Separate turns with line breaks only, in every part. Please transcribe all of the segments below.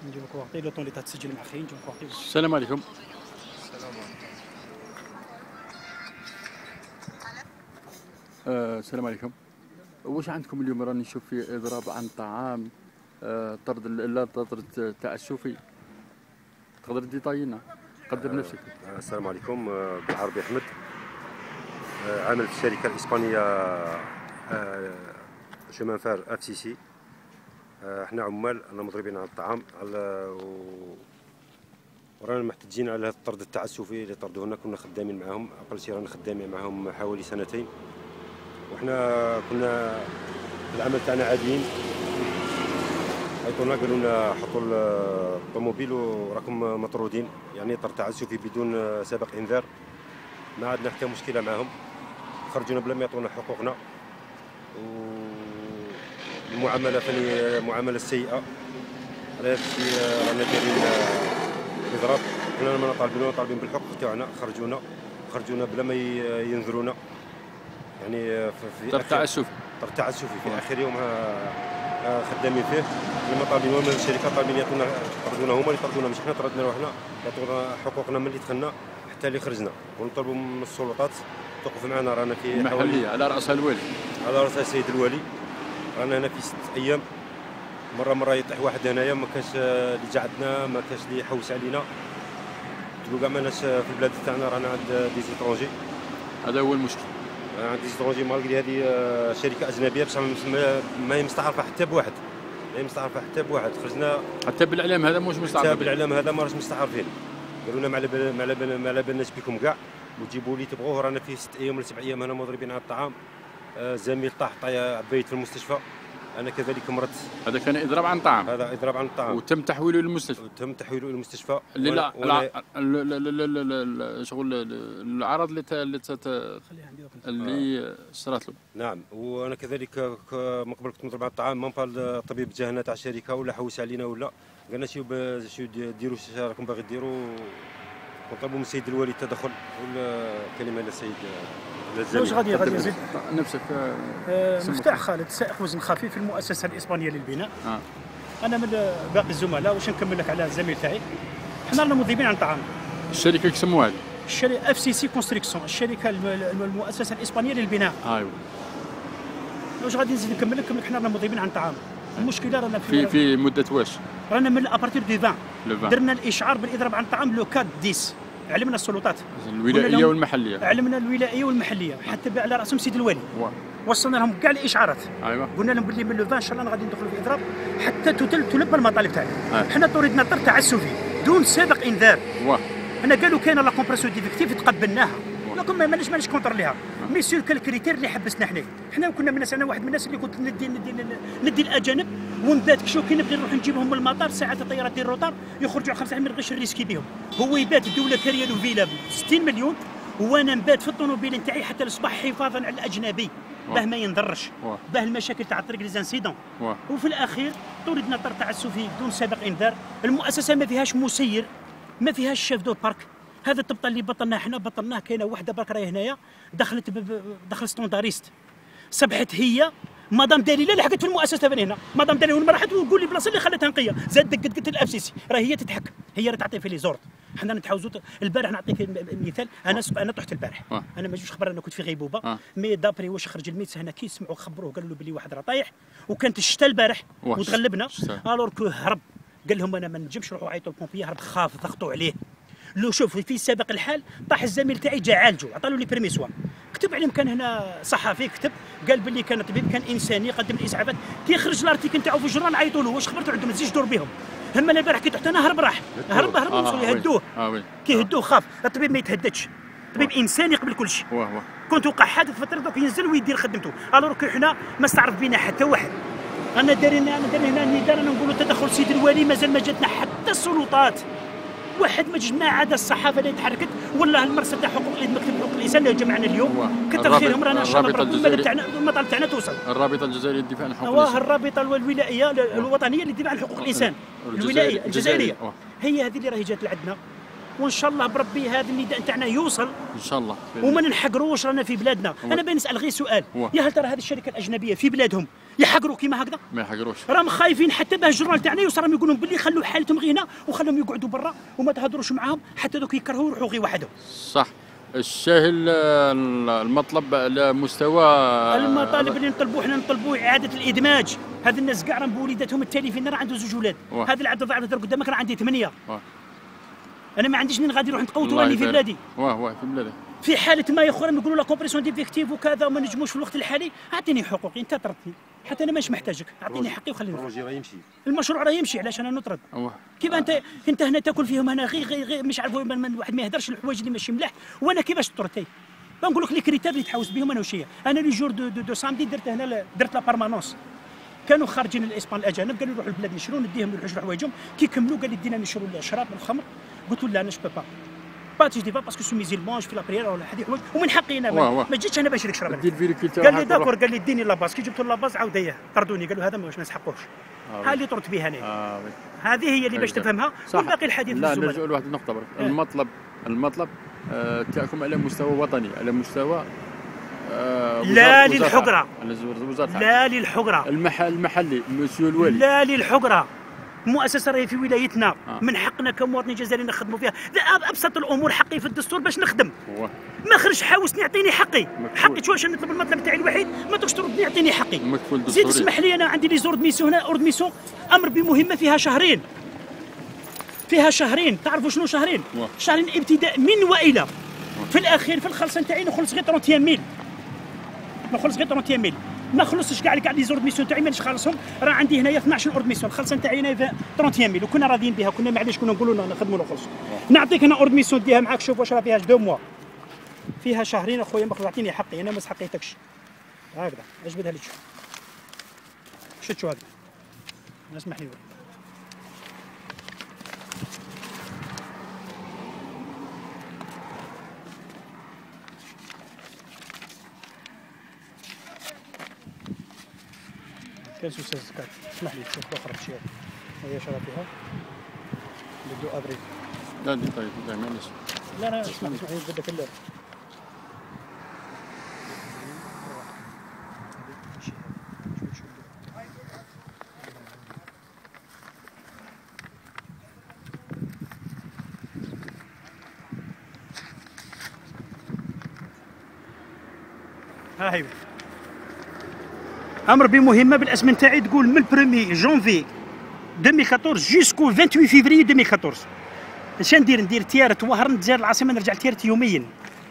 نجيبك وقتي لو طون اللي تسجل مع خي نجيبك وقتي.
السلام عليكم.
السلام عليكم.
السلام عليكم. واش عندكم اليوم؟ راني نشوف في اضراب عن الطعام، طرد طرد التعسفي. تقدر ديطاينا؟ قدم نفسك.
السلام عليكم. بالعربي احمد، عامل في الشركه الاسبانيه شومان فار اف سي سي. احنا عمال، انا مضربين على الطعام ورانا محتجين على الطرد التعسفي اللي طردونا. كنا خدامين معاهم، اقل شيء رانا خدامين معاهم حوالي سنتين، وحنا كنا في العمل تاعنا عاديين. عيطونا قالوا لنا حطوا الطوموبيل وراكم مطرودين، يعني طرد تعسفي بدون سابق انذار. ما عندنا حتى مشكله معاهم، خرجونا بلا ما يعطونا حقوقنا. والمعامله ثاني معامله السيئه. على هذا الشيء رانا دايرين اضراب. حنا ما طالبين بالحقوق تاعنا. خرجونا بلا ما ينذرونا، يعني في
طرد تعسفي
في اخر يوم خدامين فيه. لما طالبين من الشركه، طالبين يطردونا، هما اللي طردونا، مش حنا طردنا روحنا. يعطونا حقوقنا من اللي دخلنا حتى اللي خرجنا. ونطلبوا من السلطات توقف معنا. رانا في
المحليه على راسها الوالي،
على راسها السيد الوالي. رانا هنا في 6 ايام، مره يطيح واحد هنايا، ما كاش اللي جا عندنا، ما كاش اللي يحوس علينا. تقول كاع ماناش في البلاد تاعنا، رانا عند دي زيترونجي.
هذا هو المشكل.
عند دي زيترونجي، مالغري هذه شركه اجنبيه بصح ما هي مستعرفه حتى بواحد. خرجنا
حتى بالاعلام هذا مش مستعرف.
حتى بالاعلام هذا ما راش مستعرفين. قالوا لنا ما على بالناش بكم كاع، وتجيبوا لي تبغوه. رانا في 6 ايام ولا 7 ايام هنا مضربين على الطعام. زميل طاح عبيت في المستشفى، انا كذلك مرضت.
هذا كان اضراب عن الطعام.
هذا اضراب عن الطعام،
وتم تحويله للمستشفى.
اللي
لا شغل العرض اللي صرات له.
نعم. وانا كذلك من قبل كنت مضرب على الطعام. مام الطبيب جا هنا تاع الشركه ولا حوس علينا ولا قالنا شو ديروا، راكم باغي ديروا. ونطلبوا من السيد الوالي التدخل. والكلمه للسيد
واش غادي يزيد
نفسك؟
مفتاح خالد، سائق وزن خفيف في المؤسسه الاسبانيه للبناء. انا من باقي الزملاء. واش نكمل لك على الزميل تاعي؟ حنا رانا مذيبين عن الطعام.
الشركه كسموها
الشركه اف سي سي كونستركسيون، الشركه المؤسسه الاسبانيه للبناء.
ايوا.
واش غادي نزيد نكمل لك؟ حنا رانا مذيبين عن الطعام. المشكله رانا
في مده واش؟
رانا من ابارتير دو 20 درنا الاشعار بالاضراب عن الطعام لو 4 10. علمنا السلطات
الولائيه والمحليه،
علمنا الولائيه والمحليه، حتى على راسهم سيد الوالي. وصلنا لهم كاع الاشعارات.
ايوا.
قلنا لهم باللي من لو 20 ان شاء الله غادي ندخلوا في اضراب حتى تلبى المطالب تاعنا. حنا طردنا طرد تعسفي دون سابق انذار. حنا قالوا كاينه لا كومبرسيون ديفيكتيف تقبلناها، لكن ماناش كونتروليها. مي سير كالكريتير اللي حبسنا حنا كنا من الناس. انا واحد من الناس اللي كنت ندي الاجانب، ومن بعد كشو كي نبغي نروح نجيبهم من المطار، ساعات الطيارات ديال الروطار يخرجوا على 5 ما نبغيش نريسكي بهم. هو يبات الدوله كاريه له فيلا ب 60 مليون، وانا نبات في الطوموبيل نتاعي حتى الصباح حفاظا على الاجنبي، باه ما ينضرش، باه المشاكل تاع الطريق لي زانسيدون. وفي الاخير طردنا طرد تعسفي بدون سابق انذار. المؤسسه ما فيهاش مسير، ما فيهاش شيف دو بارك. هذا الطبطه اللي بطلناه حنا بطلناه. كاينه وحده برك راهي هنايا دخلت ستونداريست، صبحت هي مدام دليله اللي حكت في المؤسسه هنا. مدام دليله ما راحت وتقول لي بلاصه اللي خلتها نقيه. زاد قلت الاف سي سي راه هي تتحكم، هي اللي تعطي في لي زورد. حنا نتحاوزوا. البارح نعطيك مثال. انا طحت البارح. انا ما جوش خبر، انا كنت في غيبوبه. مي دابري واش خرج الميت هنا كي سمعوا خبروه قالوا له بلي واحد راه طايح، وكانت الشتاء البارح وتغلبنا. الور كو هرب قال لهم انا ما نجمش، روحوا عيطوا البومبيه. هرب خاف، ضغطوا عليه. لو شوف في سابق الحال طاح الزميل تاعي جا عالجو، عطالو لي بريميسوا. كتب عليهم، كان هنا صحفي كتب قال باللي كان طبيب، كان انساني، قدم الاسعافات. كي خرج الارتيكل نتاعو في الجورنال عيطوا له واش خبرتوا عندهم تزيد دور بهم. هما انا البارح كي طحت انا هرب هرب يهدوه. كي هدوه خاف. الطبيب ما يتهددش، طبيب انساني قبل كل شيء. كنت وقع حادث في الطريق دوك ينزل ويدير خدمته. الوغ كي حنا ما استعرف بينا حتى واحد. انا دارين هنا النداء، انا نقولوا تدخل سيد الوالي. مازال ما جاتنا حتى السلطات. واحد ما عدا الصحافه اللي تحركت ولا المرصد تاع حقوق مكتب حقوق الانسان اللي جمعنا اليوم كثر خيرهم. رانا ان شاء الله المطالب تاعنا توصل.
الرابطه الجزائريه للدفاع عن حقوق الانسان،
الرابطه الولائيه الوطنيه للدفاع عن حقوق الانسان الولائيه الجزائريه، هي هذه اللي راهي جات لعندنا. وان شاء الله بربي هذا النداء تاعنا يوصل
ان شاء الله،
وما نحقروش. رانا في بلادنا. انا بنسال غير سؤال، يا هل ترى هذه الشركه الاجنبيه في بلادهم يحقروا كيما هكذا؟
ما يحقروش،
راهم خايفين حتى باه الجورنال تاعنا يوصل، راهم يقولون باللي خلوا حالتهم غير هنا وخلوهم يقعدوا برا وما تهضروش معاهم حتى دوك يكرهوا يروحوا غير وحدهم.
صح. الشاهل المطلب على مستوى
المطالب اللي نطلبوه حنا نطلبوا اعاده الادماج. هذ الناس كاع راهم بوليداتهم التالفين، راه عنده 2 ولاد. هذا العبد ضاعف قدامك راه عندي 8. انا ما عنديش منين غادي نروح نتقوت راني في بلادي.
في بلادي.
في حاله ما يا خويا يقولوا لا كومبريسيون ديفيكتيف وكذا وما نجموش في الوقت الحالي، اعطيني حقوقي انت طردتني، حتى انا مانيش محتاجك، اعطيني حقي وخليني.
البروجي راه يمشي،
المشروع راه يمشي، علاش انا نطرد؟ كيف انت هنا تاكل فيهم هنا غير مش عارف واحد ما يهدرش الحوايج اللي ماشي ملاح. وانا كيفاش طردتي؟ بنقول لك لي كريتير اللي تحوس بهم انا وشيه. انا لي جور دو سامدي درت هنا درت لا بارمانونس. كانوا خارجين الاسبان الاجانب قالوا يروحوا البلاد نشروا نديهم يروحوا حوايجهم كي كملوا قال لي دينا نشروا الشراب والخمر. قلت له لا انا جو با باتيش ديفا باسكو سو ميزيلمون في لابريير ولا هذه حوايج ومن حقي انا ما جيتش انا باش نشرب. قال لي داكور، قال لي ديني لاباس. كي جبت لاباس عاود اياه طردوني، قالوا هذا ما نسحقوش. ها اللي طرت بها انا. هذه هي اللي باش تفهمها. والباقي الحديث
لا نرجعوا لواحد النقطه برك. المطلب تاعكم على مستوى وطني، على مستوى
لا للحقره،
لا
للحقره
المحلي مسيو الوالي،
لا للحقره. المؤسسه راهي في ولايتنا. من حقنا كمواطنين جزائريين نخدموا فيها. ابسط الامور حقي في الدستور باش نخدم. ما خرج حاوسني يعطيني حقي. حقي واش نطلب المطلب تاعي الوحيد ما تقدرش تردني يعطيني حقي. زيد اسمح لي، انا عندي لي زورد ميسيون هنا، اورد ميسيون امر بمهمه فيها شهرين. تعرفوا شنو شهرين؟ شهرين ابتداء من والى. في الاخير في الخلصه نتاعي نخلص غير 30000. ما خلصتش كاع لي زورد ميسيون تاعي مانيش خالصهم. راه عندي هنايا 12 اورد ميسيون. الخلصه نتاعي هنايا 30000 وكنا راضيين بها. كنا معليش كنا نقولوا نخدموا نخلصوا. نعطيك انا اورد ميسيون ديها معاك، شوف واش راه فيها 2 موا. فيها شهرين اخويا ما عطيني حقي. انا ما سحقيتكش. هكذا اجبدها لي تشوف. شو هذا؟ اسمح لي. كان سوسه زكاة. اسمح لي تشوف اخرى شي هي شرا فيها بدو افريل.
لا دي طيب معليش.
لا اسمح لي بدك اللعب. ها هي امر بمهمه بالاسم نتاعي تقول من 1 جونفي 2014 جوسكو 28 فيفري 2014. اش ندير تيار توهر نتجار العاصمه نرجع تيارت يوميا.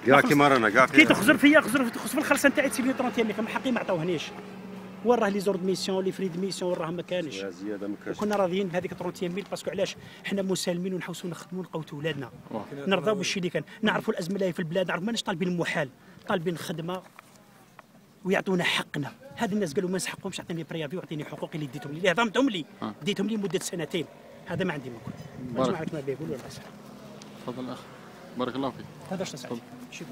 كاع كيما رانا كاع
كي تخزر فيا خزر في الخلصه نتاعي تسيبني 30 من حقي ما عطاوهنيش. وين راه لي زورد ميسيون لي فريد ميسيون راه ما كانش.
زياده ما كانش.
وكنا راضيين بهذيك 30000 باسكو علاش حنا مسالمين ونحوسوا نخدموا نقوتوا ولادنا. نرضاو بالشيء اللي كان. نعرفوا الازمه اللي في البلاد، نعرف ماناش طالبين المحال، طالبين خدمه ويعطونا حقنا. هاد الناس قالوا ما نسحقهمش، عطيني بريافي وعطيني حقوقي اللي ديتهم لي، اللي هضمتهم لي ديتهم لي مده 2 سنين. هذا ما عندي ما نقول. اسمع ما بيقولوا ولا اسمع.
تفضل اخ بارك الله فيك.
هذا اش تسعد شي بك.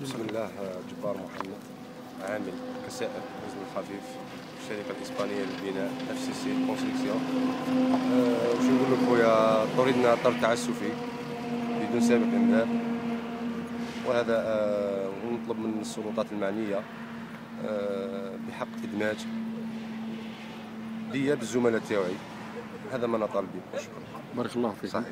بسم الله. جبار محمد، عامل كسائر وزن الخفيف في الشركه الاسبانيه للبناء FCC كونستركسيون. واش نقول لك خويا، طردنا طرد تعسفي بدون سابق انذار، وهذا ونطلب من السلطات المعنيه بحق ادماج ليا بالزملاء تاعي. هذا ما انا طالبين. شكرا.
بارك الله فيك.
صحيح.